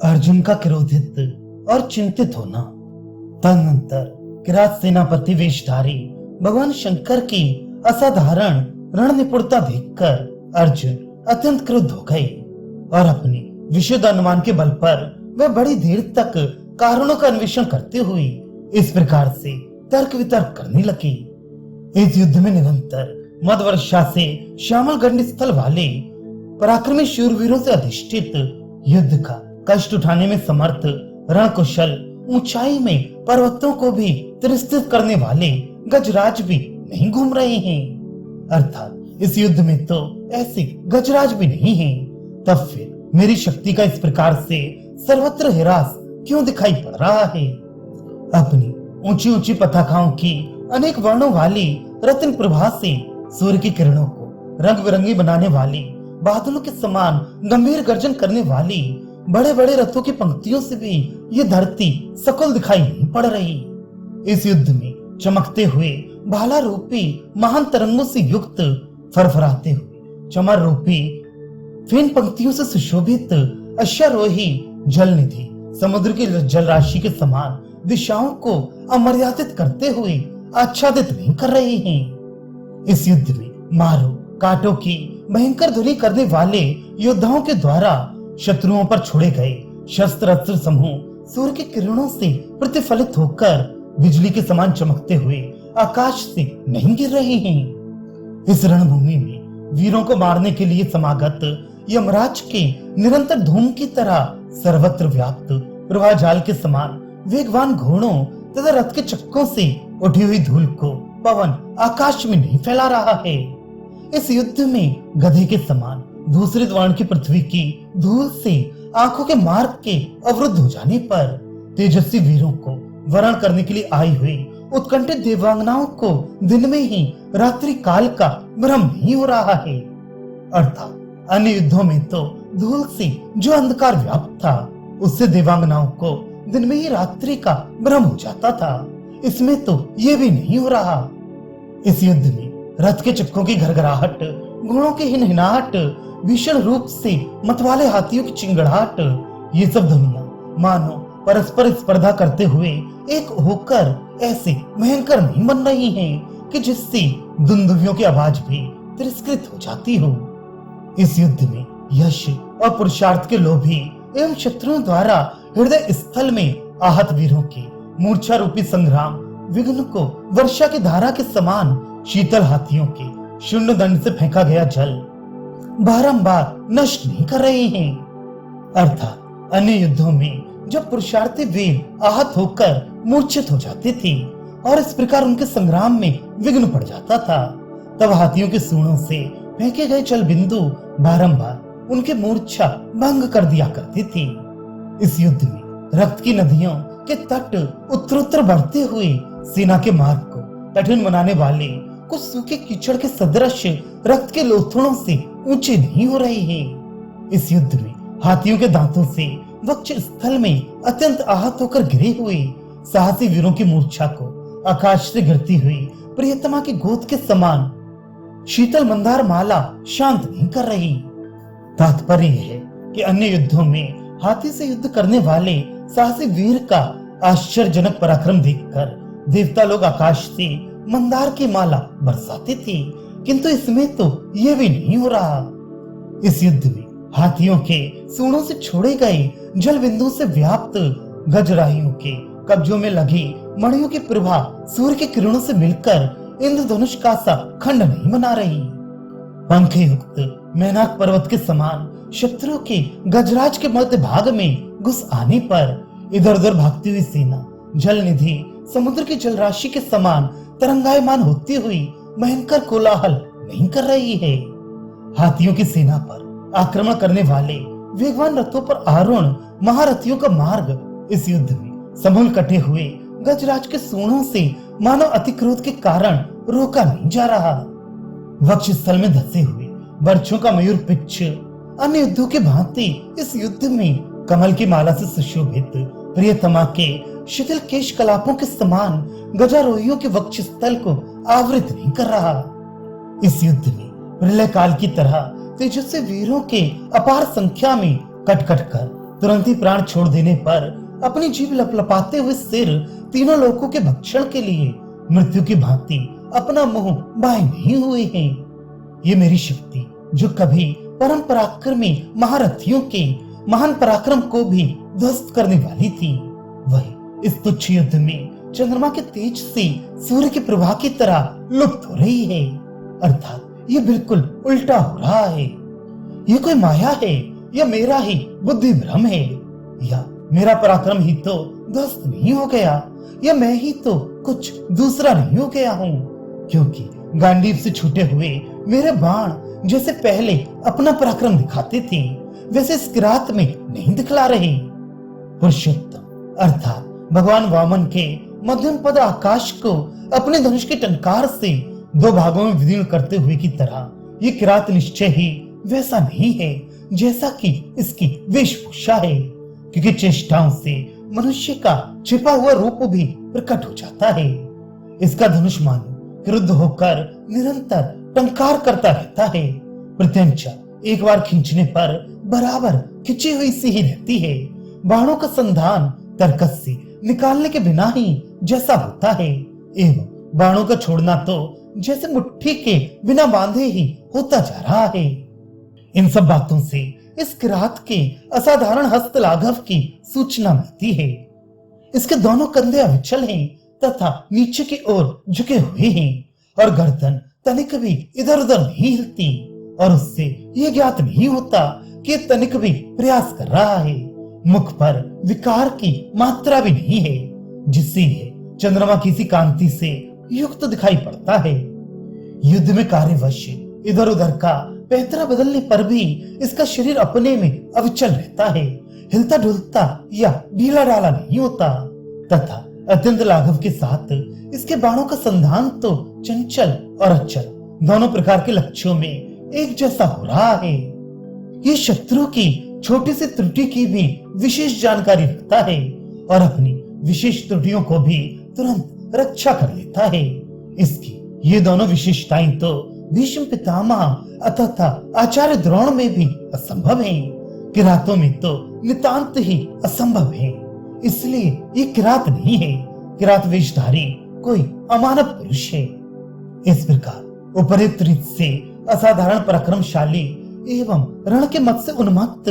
अर्जुन का क्रोधित और चिंतित होना। तदनंतर किरात सेनापति वेशधारी भगवान शंकर की असाधारण रण निपुणता देखकर अर्जुन अत्यंत क्रुद्ध हो गए और अपने विशुद्ध अनुमान के बल पर वे बड़ी देर तक कारणों का अन्वेषण करते हुए इस प्रकार से तर्क वितर्क करने लगे। इस युद्ध में निरंतर मद वर्षा से श्यामल गंड स्थल वाले पराक्रमी शूरवीरों से अधिष्ठित युद्ध का कष्ट उठाने में समर्थ रणकुशल ऊंचाई में पर्वतों को भी तिरस्कृत करने वाले गजराज भी नहीं घूम रहे हैं। अर्थात इस युद्ध में तो ऐसे गजराज भी नहीं हैं। तब फिर मेरी शक्ति का इस प्रकार से सर्वत्र हिरास क्यों दिखाई पड़ रहा है? अपनी ऊंची ऊंची पताकाओं की अनेक वर्णों वाली रत्न प्रभा से सूर्य की किरणों को रंग बिरंगी बनाने वाली, बादलों के समान गंभीर गर्जन करने वाली बड़े बड़े रथों की पंक्तियों से भी ये धरती सकुल दिखाई नहीं पड़ रही। इस युद्ध में चमकते हुए भाला रूपी महान तरंगों से युक्त फरफराते हुए चमर रूपी फेन पंक्तियों से सुशोभित अश्वारोही जल निधि समुद्र की जल राशि के समान दिशाओं को अमर्यादित करते हुए आच्छादित नहीं कर रहे हैं। इस युद्ध में मारो कांटों की भयंकर ध्वनि करने वाले योद्धाओं के द्वारा शत्रुओं पर छोड़े गए शस्त्र अस्त्र समूह सूर्य की किरणों से प्रतिफलित होकर बिजली के समान चमकते हुए आकाश से नहीं गिर रहे हैं। इस रणभूमि में वीरों को मारने के लिए समागत यमराज के निरंतर धूम की तरह सर्वत्र व्याप्त प्रवाह जाल के समान वेगवान घोड़ों तथा रथ के चक्कों से उठी हुई धूल को पवन आकाश में नहीं फैला रहा है। इस युद्ध में गधे के समान दूसरे द्वार की पृथ्वी की धूल से आंखों के मार्ग के अवरुद्ध हो जाने पर तेजस्वी वीरों को वरण करने के लिए आई हुई उत्कंठित देवांगनाओं को दिन में ही रात्रि काल का भ्रम नहीं हो रहा है। अर्थात अन्य युद्धों में तो धूल से जो अंधकार व्याप्त था उससे देवांगनाओं को दिन में ही रात्रि का भ्रम हो जाता था। इसमें तो ये भी नहीं हो रहा। इस युद्ध में रथ के चक्कों की घरघराहट, घोड़ों की हिनहिनाहट, भीषण रूप से मतवाले हाथियों की चिंगड़ाहट, ये सब ध्वनियां मानो परस्पर स्पर्धा करते हुए एक होकर ऐसे भयंकर नहीं बन रही हैं कि जिससे दुंदुभियों की आवाज भी तिरस्कृत हो जाती हो। इस युद्ध में यश और पुरुषार्थ के लोभी एवं शत्रुओं द्वारा हृदय स्थल में आहत वीरों की मूर्छा रूपी संग्राम विघ्न को वर्षा की धारा के समान शीतल हाथियों के शून्य दंड से फेंका गया जल बारंबार नष्ट नहीं कर रहे हैं। अर्थात अन्य युद्धों में जब पुरुषार्थी वीर आहत होकर मूर्छित हो जाते थे और इस प्रकार उनके संग्राम में विघ्न पड़ जाता था, तब हाथियों के सूंडों से फेंके गए जल बिंदु बारंबार उनके मूर्छा भंग कर दिया करते थे। इस युद्ध में रक्त की नदियों के तट उत्तरोत्तर बढ़ते हुए सेना के मार्ग को कठिन बनाने वाले कुछ सूखे कीचड़ के सदृश रक्त के लोथड़ों से ऊंचे नहीं हो रहे हैं। इस युद्ध में हाथियों के दांतों से वक्ष स्थल में अत्यंत आहत होकर गिरे हुए साहसी वीरों की मूर्छा को आकाश से गिरती हुई प्रियतमा की गोद के समान शीतल मंदार माला शांत नहीं कर रही। तात्पर्य है कि अन्य युद्धों में हाथी से युद्ध करने वाले साहसी वीर का आश्चर्यजनक पराक्रम देखकर देवता लोग आकाश से मंदार की माला बरसाते थे, किंतु इसमें तो यह भी नहीं हो रहा। इस युद्ध में हाथियों के सूंडों से छोड़े गए जल बिंदु से व्याप्त गजराहियों के कब्जों में लगी मणियों की प्रभा सूर्य की किरणों से मिलकर इंद्रधनुष का सा खंड नहीं बना रही। पंखे युक्त मैनाक पर्वत के समान शत्रु के गजराज के मध्य भाग में घुस आने पर इधर उधर भागती हुई सेना जल निधि समुद्र की जल राशि के समान तरंगायमान होती हुई भयंकर कोलाहल नहीं कर रही है। हाथियों की सेना पर आक्रमण करने वाले वेगवान रथों पर आरूढ़ महारथियों का मार्ग इस युद्ध में समूल कटे हुए गजराज के सूंडों से मानव अतिक्रोध के कारण रोका नहीं जा रहा। वक्ष स्थल में धसे हुए बर्छों का मयूर पिच्छ अन्य युद्धों के भांति इस युद्ध में कमल की माला से सुशोभित प्रियतमा के शिथिल केश कलापों के समान गजारोहियों के वक्ष स्थल को आवृत नहीं कर रहा। इस युद्ध में प्रलय काल की तरह तेजस्वी वीरों के अपार संख्या में कट कट कर तुरंत ही प्राण छोड़ देने पर अपनी जीभ लपलपाते हुए सिर तीनों लोगों के भक्षण के लिए मृत्यु की भांति अपना मुंह बाएं नहीं हुए हैं। ये मेरी शक्ति जो कभी परम पराक्रमी महारथियों के महान पराक्रम को भी ध्वस्त करने वाली थी, वही इस तुच्छ युद्ध में चंद्रमा के तेज से सूर्य की प्रभा की तरह लुप्त हो रही है। अर्थात ये बिल्कुल उल्टा हो रहा है। ये कोई माया है या मेरा ही बुद्धि भ्रम है, या मेरा पराक्रम ही तो ध्वस्त नहीं हो गया, या मैं ही तो कुछ दूसरा नहीं हो गया हूँ, क्योंकि गांडीव से छूटे हुए मेरे बाण जैसे पहले अपना पराक्रम दिखाते थे वैसे इस किरात में नहीं दिखला रहे। पुरुषोत्तम अर्थात भगवान वामन के मध्यम पद आकाश को अपने धनुष के टंकार से दो भागों में विलीन करते हुए की तरह ये किरात निश्चय ही वैसा नहीं है जैसा कि इसकी वेशभूषा है, क्योंकि चेष्टाओं से मनुष्य का छिपा हुआ रूप भी प्रकट हो जाता है। इसका धनुष मानो क्रुद्ध होकर निरंतर टंकार करता रहता है। प्रत्यंचा एक बार खींचने पर बराबर खिंची हुई सी ही रहती है। बाणों का संधान तरकस से निकालने के बिना ही जैसा होता है, एवं बाणों का छोड़ना तो जैसे मुट्ठी के बिना बांधे ही होता जा रहा है। इन सब बातों से इस किरात के असाधारण हस्त लाघव की सूचना मिलती है। इसके दोनों कंधे अविचल हैं तथा नीचे की ओर झुके हुए हैं और गर्दन तनिक भी इधर उधर नहीं हिलती, और उससे यह ज्ञात नहीं होता कि तनिक भी प्रयास कर रहा है। मुख पर विकार की मात्रा भी नहीं है, जिससे यह चंद्रमा की सी कांति से युक्त दिखाई पड़ता है। युद्ध में कार्यवश इधर उधर का पैतरा बदलने पर भी इसका शरीर अपने में अविचल रहता है, हिलता डुलता या ढीला डाला नहीं होता, तथा अत्यंत लाघव के साथ इसके बाणों का संधान तो चंचल और अचल दोनों प्रकार के लक्ष्यों में एक जैसा हो रहा है। ये शत्रु की छोटी सी त्रुटि की भी विशेष जानकारी रखता है और अपनी विशेष त्रुटियों को भी तुरंत रक्षा कर लेता है। इसकी ये दोनों विशेषताएं तो भीष्म पितामह अथवा आचार्य द्रोण में भी असंभव है, किरातों में तो नितांत ही असंभव है। इसलिए ये किरात नहीं है, किरात वेशधारी कोई अमानव पुरुष है। इस प्रकार उपयुक्त रीत से असाधारण पराक्रमशाली एवं रण के मत से उन्मत्त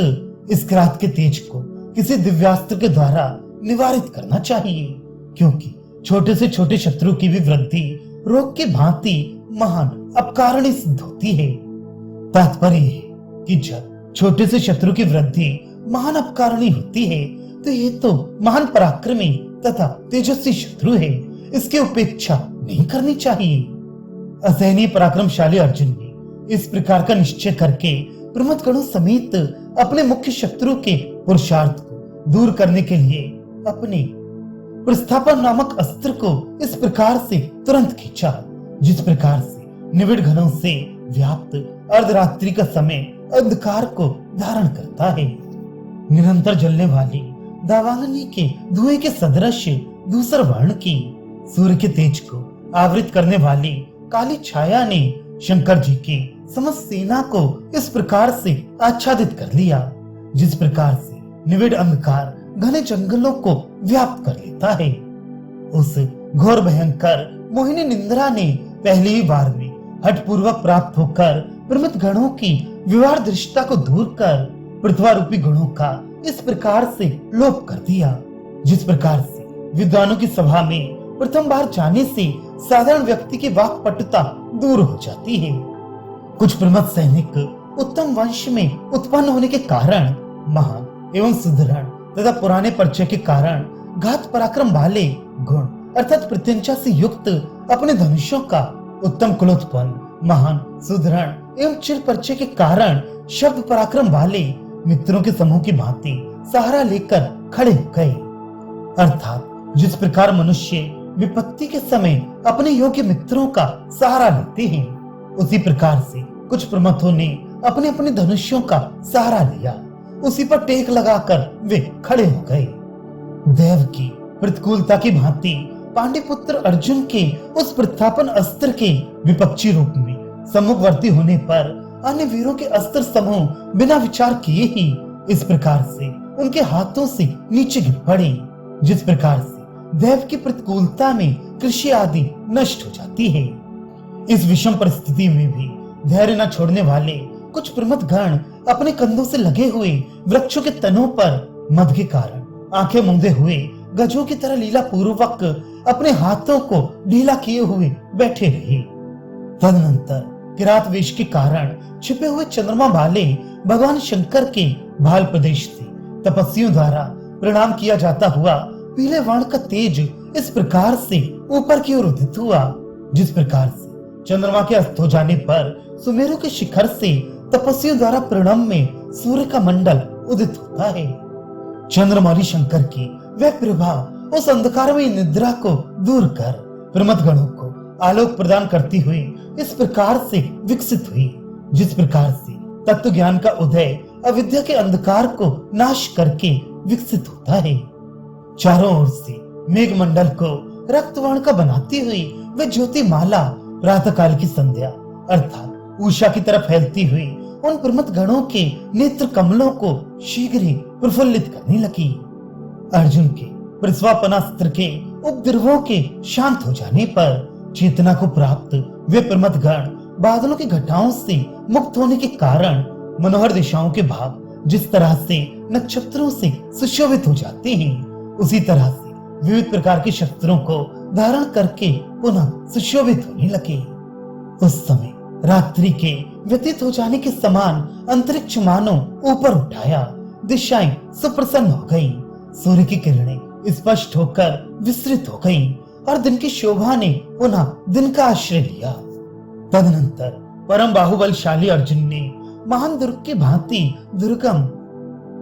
इस किरात के तेज को किसी दिव्यास्त्र के द्वारा निवारित करना चाहिए, क्योंकि छोटे से छोटे शत्रु की भी वृद्धि रोग की भांति महान अपकारणी सिद्ध होती है। तात्पर्य है कि जब छोटे से शत्रु की वृद्धि महान अपकारणी होती है तो ये तो महान पराक्रमी तथा तेजस्वी शत्रु है, इसकी उपेक्षा नहीं करनी चाहिए। असहनीय पराक्रमशाली अर्जुन ने इस प्रकार का निश्चय करके प्रमथ गणों समेत अपने मुख्य शत्रु के पुरुषार्थ को दूर करने के लिए अपने प्रस्थापन नामक अस्त्र को इस प्रकार से तुरंत खींचा, जिस प्रकार से निविड़ घनों से व्याप्त अर्धरात्रि का समय अंधकार को धारण करता है। निरंतर जलने वाली दावानली के धुएं के सदृश दूसर वर्ण की सूर्य के तेज को आवृत करने वाली काली छाया ने शंकर जी की समस्त सेना को इस प्रकार से आच्छादित कर लिया, जिस प्रकार से निविड़ अंधकार घने जंगलों को व्याप्त कर लेता है। उस घोर भयंकर मोहिनी निंद्रा ने पहली ही बार में हठ पूर्वक प्राप्त होकर प्रमित गणों की विवाह दृष्टता को दूर कर पृथ्वा रूपी गुणों का इस प्रकार से लोप कर दिया, जिस प्रकार से विद्वानों की सभा में प्रथम बार जाने से साधारण व्यक्ति की वाक्पटुता दूर हो जाती है। कुछ प्रमथ सैनिक उत्तम वंश में उत्पन्न होने के कारण महान एवं सुदृढ़ तथा पुराने परिचय के कारण घात पराक्रम वाले गुण अर्थात प्रत्यंचा से युक्त अपने धनुषों का उत्तम कुलोत्पन्न महान सुदृढ़ एवं चिर परिचय के कारण शब्द पराक्रम वाले मित्रों के समूह की भांति सहारा लेकर खड़े हो गए। अर्थात जिस प्रकार मनुष्य विपत्ति के समय अपने योग्य मित्रों का सहारा लेते हैं, उसी प्रकार से कुछ प्रमथों ने अपने अपने धनुष्यों का सहारा लिया, उसी पर टेक लगाकर वे खड़े हो गए। देव की प्रतिकूलता की भांति पांडुपुत्र अर्जुन के उस प्रस्थापन अस्त्र के विपक्षी रूप में सम्मुखवर्ती होने पर अन्य वीरों के अस्त्र समूह बिना विचार किए ही इस प्रकार से उनके हाथों से नीचे गिर पड़े, जिस प्रकार से दैव की प्रतिकूलता में कृषि आदि नष्ट हो जाती है। इस विषम परिस्थिति में भी धैर्य न छोड़ने वाले कुछ प्रमथ गण अपने कंधों से लगे हुए वृक्षों के तनों पर मद के कारण आंखें मूंदे हुए गजों की तरह लीला पूर्वक अपने हाथों को ढीला किए हुए बैठे रहे। तदनंतर किरात वेश के कारण छिपे हुए चंद्रमा वाले भगवान शंकर के भाल प्रदेश से तपस्वियों द्वारा प्रणाम किया जाता हुआ पीले वर्ण का तेज इस प्रकार से ऊपर की ओर उदित हुआ, जिस प्रकार से चंद्रमा के अस्त हो जाने पर सुमेरु के शिखर से तपस्वियों द्वारा प्रणम में सूर्य का मंडल उदित होता है। चंद्रमौली शंकर की वह प्रभा उस अंधकारमय निद्रा को दूर कर प्रमथ गणों को आलोक प्रदान करती हुई इस प्रकार से विकसित हुई, जिस प्रकार से तत्व ज्ञान का उदय अविद्या के अंधकार को नाश करके विकसित होता है। चारों ओर से मेघ मंडल को रक्तवर्ण का बनाती हुई वह ज्योति माला प्रातः काल की संध्या अर्थात उषा की तरफ फैलती हुई उन प्रमथ गणों के नेत्र कमलों को शीघ्र ही प्रफुल्लित करने लगी। अर्जुन के प्रस्वापनास्त्र के उपद्रवों के शांत हो जाने पर चेतना को प्राप्त वे प्रमथ गण बादलों की घटाओं से मुक्त होने के कारण मनोहर दिशाओं के भाग जिस तरह से नक्षत्रों से सुशोभित हो जाते हैं, उसी तरह से विविध प्रकार के शस्त्रों को धारण करके पुनः सुशोभित होने लगे। उस समय रात्रि के व्यतीत हो जाने के समान अंतरिक्ष मानो ऊपर उठाया, दिशाएं सुप्रसन्न हो गई, सूर्य की किरणें स्पष्ट होकर विस्तृत हो गई और दिन की शोभा ने पुनः दिन का आश्रय लिया। तदनंतर परम बाहुबलशाली अर्जुन ने महान दुर्ग की भांति दुर्गम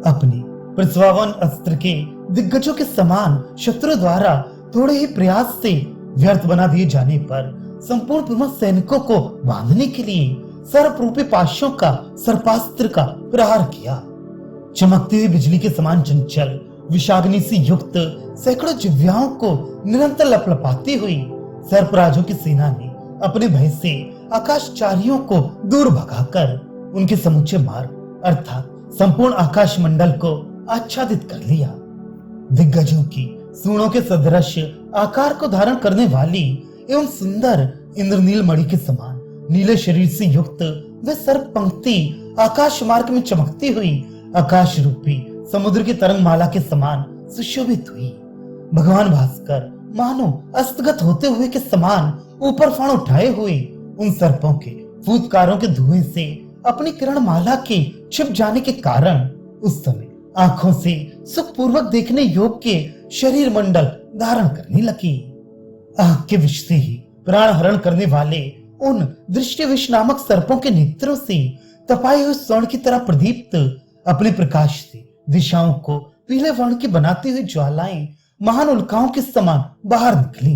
अपने प्रस्वावन अस्त्र के दिग्गजों के समान शत्रु द्वारा थोड़े ही प्रयास से व्यर्थ बना दिए जाने पर संपूर्ण प्रमुख सैनिकों को बांधने के लिए सर्परूपी पाशों का सर्पास्त्र का प्रहार किया। चमकती हुई बिजली के समान चंचल विषाग्नि से युक्त सैकड़ों जिह्वाओं को निरंतर लपलपाती हुई सर्पराजों की सेना ने अपने भय से आकाशचारियों को दूर भगाकर उनके समूचे मार्ग अर्थात संपूर्ण आकाश मंडल को आच्छादित कर लिया। दिग्गजों की सूणों के सदृश आकार को धारण करने वाली एवं सुंदर इंद्रनील मणि के समान नीले शरीर से युक्त वह सर्प पंक्ति आकाश मार्ग में चमकती हुई आकाश रूपी समुद्र की तरंगमाला के समान सुशोभित हुई। भगवान भास्कर मानो अस्तगत होते हुए के समान ऊपर फाड़ उठाए हुए उन सर्पों के फूतकारों के धुएं से अपनी किरण माला के छिप जाने के कारण उस समय आंखों से सुखपूर्वक देखने योग्य शरीर मंडल धारण करने लगी। आंख के विष से ही प्राण हरण करने वाले उन दृष्टि विष नामक सर्पों के नेत्रों से तपाए हुए स्वर्ण की तरह प्रदीप्त अपने प्रकाश से दिशाओं को पीले वर्ण की बनाती हुई ज्वालाएं महान उल्काओं के समान बाहर निकली।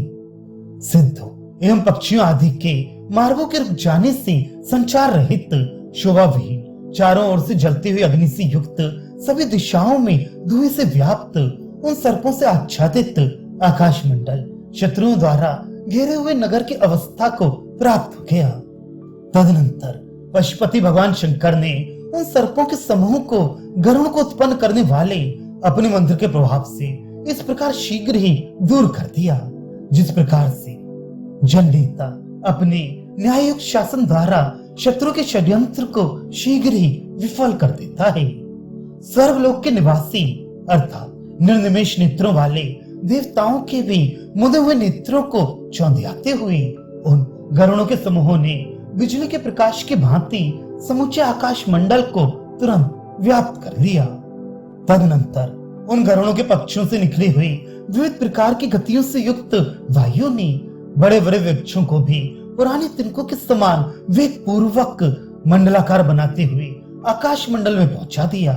सिद्धों एवं पक्षियों आदि के मार्गों के रुक जाने से संचार रहित शोभा विहीन चारों ओर से जलती हुई अग्नि से युक्त सभी दिशाओं में धुएं से व्याप्त उन सर्पों से आच्छादित आकाश मंडल शत्रुओं द्वारा घेरे हुए नगर की अवस्था को प्राप्त हो गया। तदनंतर पशुपति भगवान शंकर ने उन सर्पों के समूह को गरुड़ को उत्पन्न करने वाले अपने मंत्र के प्रभाव से इस प्रकार शीघ्र ही दूर कर दिया, जिस प्रकार से जननेता अपने न्याययुक्त शासन द्वारा शत्रु के षड्यंत्र को शीघ्र ही विफल कर देता है। स्वर्गलोक के निवासी अर्थात निर्निमेष नेत्रों वाले देवताओं के भी मुदे हुए नेत्रों को चौंधियाते हुए उन गरुड़ों के समूहों ने बिजली के प्रकाश की भांति समूचे आकाश मंडल को तुरंत व्याप्त कर लिया। तदनंतर उन गरुड़ों के पक्षों से निकली हुई विविध प्रकार की गतियों से युक्त वायु ने बड़े बड़े वृक्षों को भी पुराने तिनकों के समान वेग पूर्वक मंडलाकार बनाते हुए आकाश मंडल में पहुंचा दिया।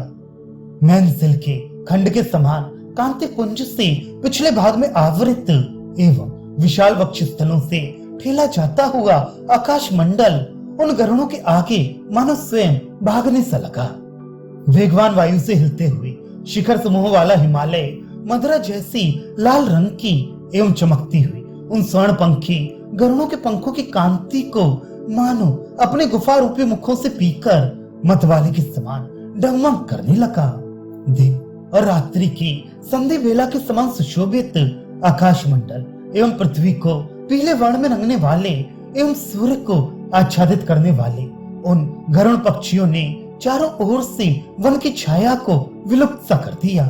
मैनसिल के खंड के समान कांति पुंज से पिछले भाग में आवृत एवं विशाल वक्ष स्थलों से ठेला जाता हुआ आकाश मंडल उन गरुड़ों के आगे मानो स्वयं भागने सा लगा। वेगवान वायु से हिलते हुए शिखर समूह वाला हिमालय मदरा जैसी लाल रंग की एवं चमकती हुई उन स्वर्ण पंखी गरुड़ों के पंखों की कांति को मानो अपने गुफा रूपी मुखों से पीकर मतवाले के समान डगमग करने लगा। दिन और रात्रि की संधि बेला के समान सुशोभित आकाश मंडल एवं पृथ्वी को पीले वर्ण में रंगने वाले एवं सूर्य को आच्छादित करने वाले उन गरुड़ पक्षियों ने चारों ओर से वन की छाया को विलुप्त सा कर दिया।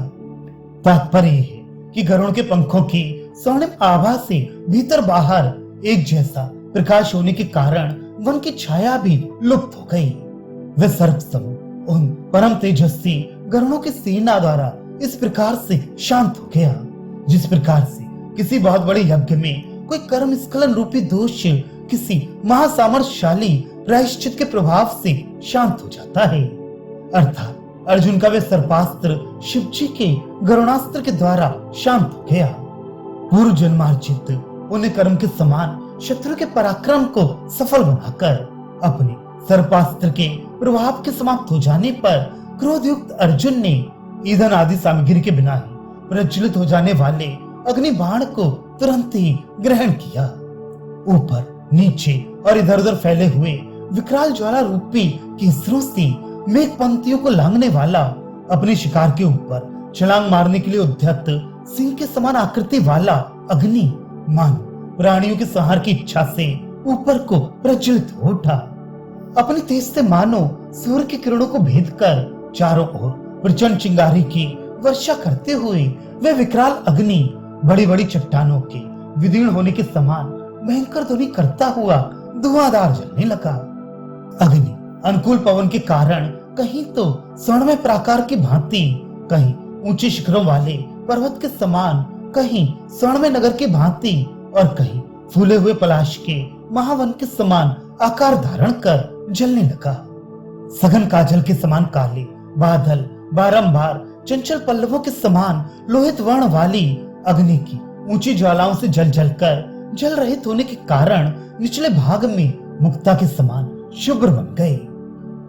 तात्पर्य है कि गरुड़ के पंखों की स्वर्णिम आभा से भीतर बाहर एक जैसा प्रकाश होने के कारण वन की छाया भी लुप्त हो गई। वह सर्प समूह उन परम तेजस्वी गरुड़ों की सेना द्वारा इस प्रकार से शांत हो गया, जिस प्रकार से किसी बहुत बड़े यज्ञ में कोई कर्म स्खलन रूपी दोष किसी महासामर्थशाली प्रायश्चित के प्रभाव से शांत हो जाता है। अर्थात अर्जुन का वे सर्पास्त्र शिव जी के गरुणास्त्र के द्वारा शांत हो गया। पूर्व जन्मार्जित पुण्य कर्म के समान शत्रु के पराक्रम को सफल बनाकर अपने सर्पास्त्र के प्रभाव के समाप्त हो जाने पर क्रोध युक्त अर्जुन ने ईंधन आदि सामग्री के बिना ही प्रज्वलित हो जाने वाले अग्नि बाण को तुरंत ही ग्रहण किया। ऊपर नीचे और इधर उधर फैले हुए विकराल ज्वाला रूपी केसरों से मेघ पंक्तियों को लांघने वाला अपने शिकार के ऊपर छलांग मारने के लिए उद्यत सिंह के समान आकृति वाला अग्नि मानो प्राणियों के संहार की इच्छा से ऊपर को प्रज्वलित हो उठा। अपनी तेज से मानो सूर्य की किरणों को भेद कर चारों ओर प्रचंड चिंगारी की वर्षा करते हुए वे विकराल अग्नि बड़ी बड़ी चट्टानों के विदीर्ण होने के समान भयंकर ध्वनि करता हुआ धुआंधार जलने लगा। अग्नि अनुकूल पवन के कारण कहीं तो स्वर्णमय प्राकार की भांति, कहीं ऊंचे शिखरों वाले पर्वत के समान, कहीं स्वर्णमय नगर की भांति और कहीं फूले हुए पलाश के महावन के समान आकार धारण कर जलने लगा। सघन काजल के समान काले बादल बारंबार चंचल पल्लवों के समान लोहित वर्ण वाली अग्नि की ऊंची ज्वालाओं से जल जलकर जल रहित होने के कारण निचले भाग में मुक्ता के समान शुभ्र बन गए।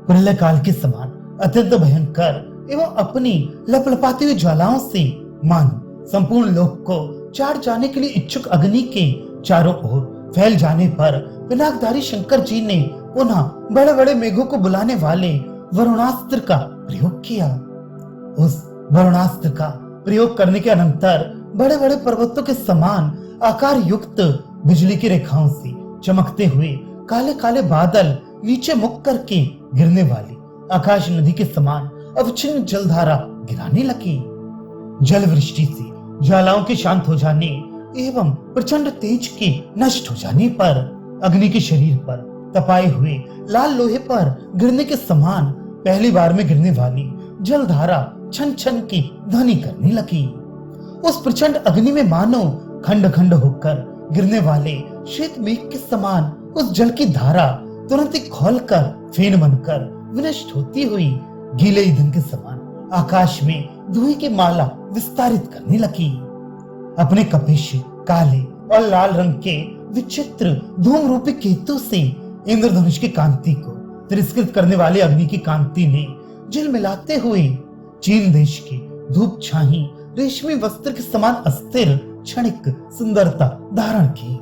प्रलय काल के समान अत्यंत भयंकर एवं अपनी लपलपाती हुई ज्वालाओं से मानो संपूर्ण लोक को चाट जाने के लिए इच्छुक अग्नि के चारों ओर फैल जाने पर पिनाकधारी शंकर जी ने पुनः बड़े बड़े मेघों को बुलाने वाले वरुणास्त्र का प्रयोग किया। उस वरुणास्त्र का प्रयोग करने के अनंतर बड़े बड़े पर्वतों के समान आकार युक्त बिजली की रेखाओं से चमकते हुए काले काले बादल नीचे मुख करके गिरने वाली आकाश नदी के समान अविच्छिन्न जलधारा गिराने लगी। जल वृष्टि से ज्वालाओं के शांत हो जाने एवं प्रचंड तेज के नष्ट हो जाने पर अग्नि के शरीर पर तपाए हुए लाल लोहे पर गिरने के समान पहली बार में गिरने वाली जलधारा छन छन की ध्वनि करने लगी। उस प्रचंड अग्नि में मानो खंड खंड होकर गिरने वाले श्वेत मेघ के समान उस जल की धारा तुरंत ही खोलकर फेन बनकर विनष्ट होती हुई गीले ईंधन के समान आकाश में धुएं की माला विस्तारित करने लगी। अपने कपिश काले और लाल रंग के विचित्र धूम रूपी केतु से इंद्रधनुष की कांति को तिरस्कृत करने वाली अग्नि की कांति ने जल मिलाते हुए चीन देश की धूप छाही रेशमी वस्त्र के समान अस्थिर क्षणिक सुंदरता धारण की।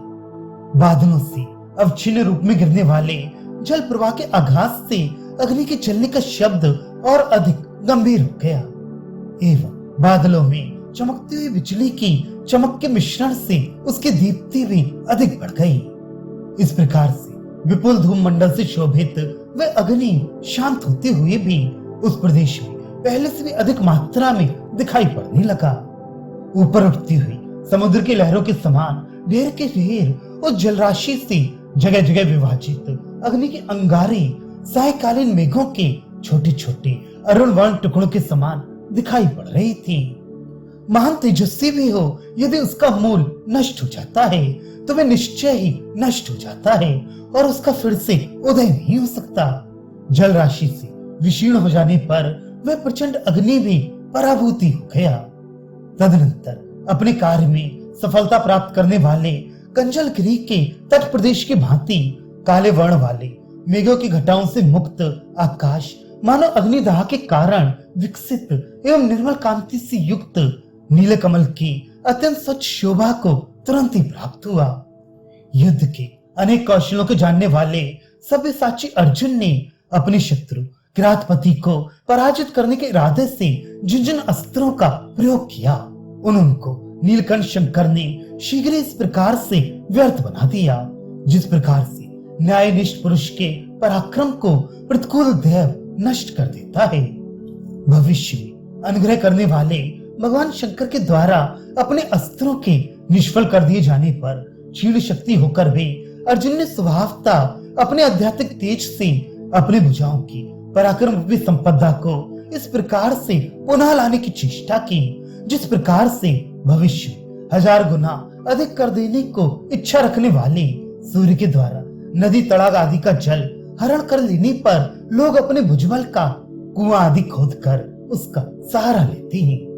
बादलों से अवच्छिन्न रूप में गिरने वाले जल प्रवाह के आघात से अग्नि के जलने का शब्द और अधिक गंभीर हो गया एवं बादलों में चमकती हुई बिजली की चमक के मिश्रण से उसकी दीप्ति भी अधिक बढ़ गई। इस प्रकार से विपुल धूम मंडल से शोभित वह अग्नि शांत होते हुए भी उस प्रदेश में पहले से भी अधिक मात्रा में दिखाई पड़ने लगा। ऊपर उठती हुई समुद्र की लहरों के समान ढेर के ढेर उस जलराशि से जगह जगह विभाजित अग्नि के अंगारे सायकालीन मेघों के छोटे छोटे अरुण वर्ण टुकड़ों के समान दिखाई पड़ रही थी। महान तेजस्वी भी हो, यदि उसका मूल नष्ट हो जाता है तो वह निश्चय ही नष्ट हो जाता है और उसका फिर से उदय नहीं हो सकता। जल राशि से विशीर्ण हो जाने पर वह प्रचंड अग्नि भी पराभूति हो गया। तदनंतर अपने कार्य में सफलता प्राप्त करने वाले कंजलगिरी के तट प्रदेश की भांति काले वर्ण वाले मेघों की घटाओं से मुक्त आकाश मानो अग्निदाह के कारण विकसित एवं निर्मल कांति से युक्त नीले कमल की अत्यंत स्वच्छ शोभा को तुरंत ही प्राप्त हुआ। युद्ध के अनेक कौशलों को जानने वाले सभ्यसाची अर्जुन ने अपने शत्रु किरातपति को पराजित करने के इरादे से जिन जिन अस्त्रों का प्रयोग किया उनको नीलकंठ शंकर ने शीघ्र इस प्रकार से व्यर्थ बना दिया जिस प्रकार से न्यायनिष्ठ पुरुष के पराक्रम को प्रतिकूल देव नष्ट कर देता है। भविष्य में अनुग्रह करने वाले भगवान शंकर के द्वारा अपने अस्त्रों के निष्फल कर दिए जाने पर क्षीण शक्ति होकर वे अर्जुन ने स्वभावता अपने आध्यात्मिक तेज से अपने भुजाओं की पराक्रम रूपी संपदा को इस प्रकार से पुनः लाने की चेष्टा की जिस प्रकार से भविष्य 1000 गुना अधिक कर देने को इच्छा रखने वाले सूर्य के द्वारा नदी तड़ाग आदि का जल हरण कर लेने पर लोग अपने भुजबल का कुआं आदि खोदकर उसका सहारा लेते हैं।